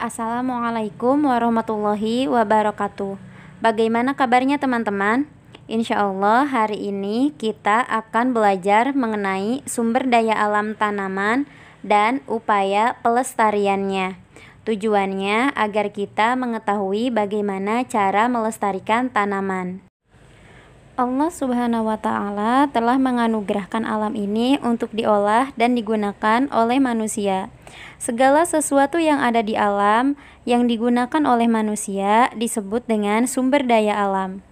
Assalamualaikum warahmatullahi wabarakatuh. Bagaimana kabarnya teman-teman? Insya Allah hari ini kita akan belajar mengenai sumber daya alam tanaman dan upaya pelestariannya. Tujuannya agar kita mengetahui bagaimana cara melestarikan tanaman. Allah Subhanahu wa Ta'ala telah menganugerahkan alam ini untuk diolah dan digunakan oleh manusia. Segala sesuatu yang ada di alam yang digunakan oleh manusia disebut dengan sumber daya alam.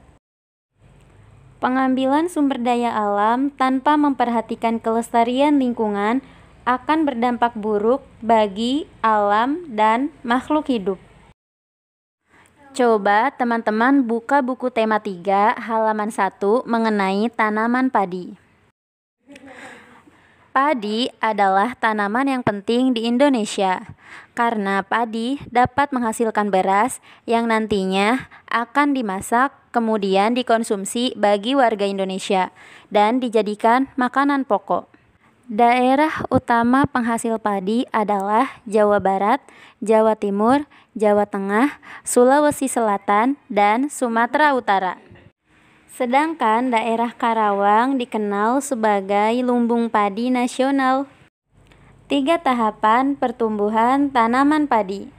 Pengambilan sumber daya alam tanpa memperhatikan kelestarian lingkungan akan berdampak buruk bagi alam dan makhluk hidup. Coba teman-teman buka buku tema 3 halaman 1 mengenai tanaman padi. Padi adalah tanaman yang penting di Indonesia karena padi dapat menghasilkan beras yang nantinya akan dimasak kemudian dikonsumsi bagi warga Indonesia dan dijadikan makanan pokok. Daerah utama penghasil padi adalah Jawa Barat, Jawa Timur, Jawa Tengah, Sulawesi Selatan, dan Sumatera Utara. Sedangkan daerah Karawang dikenal sebagai lumbung padi nasional. 3 tahapan pertumbuhan tanaman padi.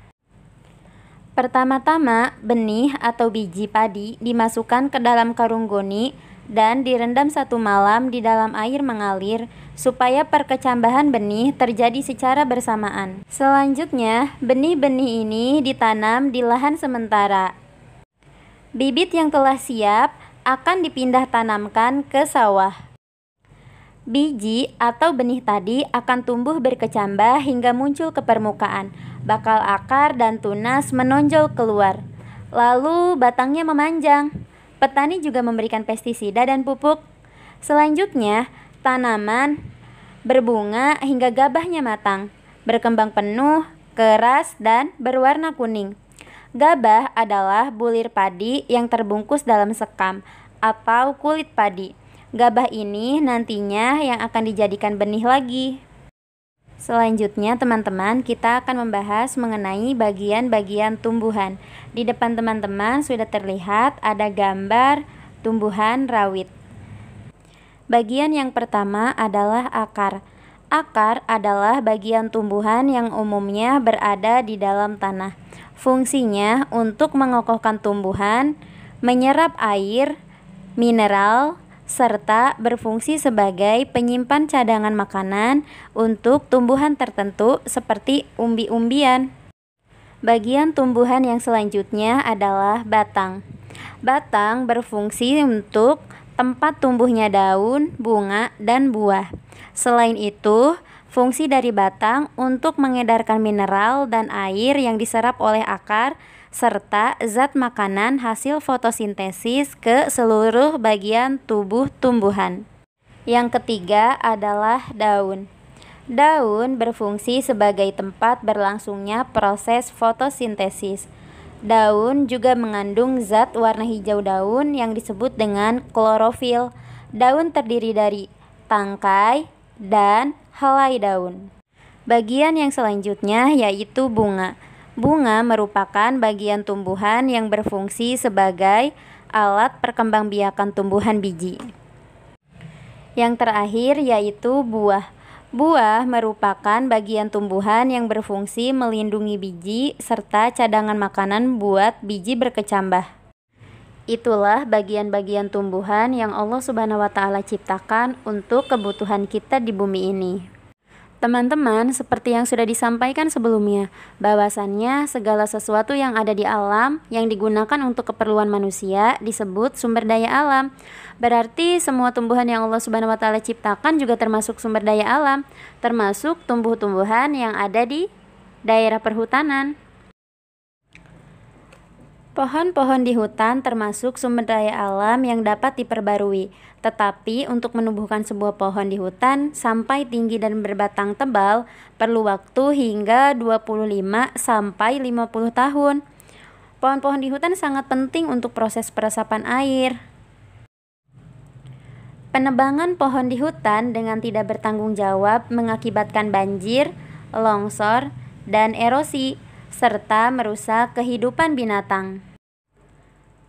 Pertama-tama, benih atau biji padi dimasukkan ke dalam karung goni dan direndam 1 malam di dalam air mengalir supaya perkecambahan benih terjadi secara bersamaan. Selanjutnya, benih-benih ini ditanam di lahan sementara. Bibit yang telah siap akan dipindah tanamkan ke sawah. Biji atau benih tadi akan tumbuh berkecambah hingga muncul ke permukaan. Bakal akar dan tunas menonjol keluar. Lalu batangnya memanjang. Petani juga memberikan pestisida dan pupuk. Selanjutnya, tanaman berbunga hingga gabahnya matang, berkembang penuh, keras, dan berwarna kuning. Gabah adalah bulir padi yang terbungkus dalam sekam atau kulit padi. Gabah ini nantinya yang akan dijadikan benih lagi. Selanjutnya teman-teman, kita akan membahas mengenai bagian-bagian tumbuhan. Di depan teman-teman sudah terlihat ada gambar tumbuhan rawit. Bagian yang pertama adalah akar. Akar adalah bagian tumbuhan yang umumnya berada di dalam tanah. Fungsinya untuk mengokohkan tumbuhan, menyerap air, mineral, serta berfungsi sebagai penyimpan cadangan makanan untuk tumbuhan tertentu seperti umbi-umbian. Bagian tumbuhan yang selanjutnya adalah batang. Batang berfungsi untuk tempat tumbuhnya daun, bunga, dan buah. Selain itu, fungsi dari batang untuk mengedarkan mineral dan air yang diserap oleh akar serta zat makanan hasil fotosintesis ke seluruh bagian tubuh tumbuhan. Yang ketiga adalah daun. Daun berfungsi sebagai tempat berlangsungnya proses fotosintesis. Daun juga mengandung zat warna hijau daun yang disebut dengan klorofil. Daun terdiri dari tangkai dan helai daun. Bagian yang selanjutnya yaitu bunga. Bunga merupakan bagian tumbuhan yang berfungsi sebagai alat perkembangbiakan tumbuhan biji. Yang terakhir yaitu buah. Buah merupakan bagian tumbuhan yang berfungsi melindungi biji serta cadangan makanan buat biji berkecambah. Itulah bagian-bagian tumbuhan yang Allah Subhanahu wa Ta'ala ciptakan untuk kebutuhan kita di bumi ini. Teman-teman, seperti yang sudah disampaikan sebelumnya, bahwasannya segala sesuatu yang ada di alam yang digunakan untuk keperluan manusia disebut sumber daya alam. Berarti semua tumbuhan yang Allah Subhanahu wa Ta'ala ciptakan juga termasuk sumber daya alam, termasuk tumbuh-tumbuhan yang ada di daerah perhutanan. Pohon-pohon di hutan termasuk sumber daya alam yang dapat diperbarui. Tetapi untuk menumbuhkan sebuah pohon di hutan sampai tinggi dan berbatang tebal perlu waktu hingga 25 sampai 50 tahun. Pohon-pohon di hutan sangat penting untuk proses peresapan air. Penebangan pohon di hutan dengan tidak bertanggung jawab mengakibatkan banjir, longsor, dan erosi, serta merusak kehidupan binatang.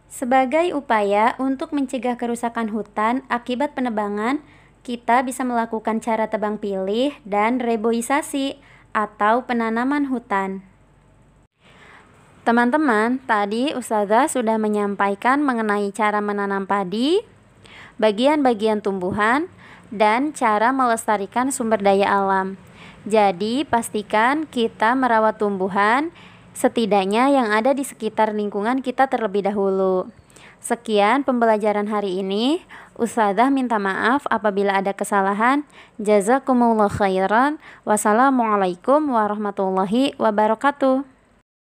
Sebagai upaya untuk mencegah kerusakan hutan akibat penebangan, kita bisa melakukan cara tebang pilih dan reboisasi atau penanaman hutan. Teman-teman, tadi Ustazah sudah menyampaikan mengenai cara menanam padi, bagian-bagian tumbuhan, dan cara melestarikan sumber daya alam. Jadi, pastikan kita merawat tumbuhan, setidaknya yang ada di sekitar lingkungan kita terlebih dahulu. Sekian pembelajaran hari ini. Ustazah minta maaf apabila ada kesalahan. Jazakumullah khairan. Wassalamualaikum warahmatullahi wabarakatuh.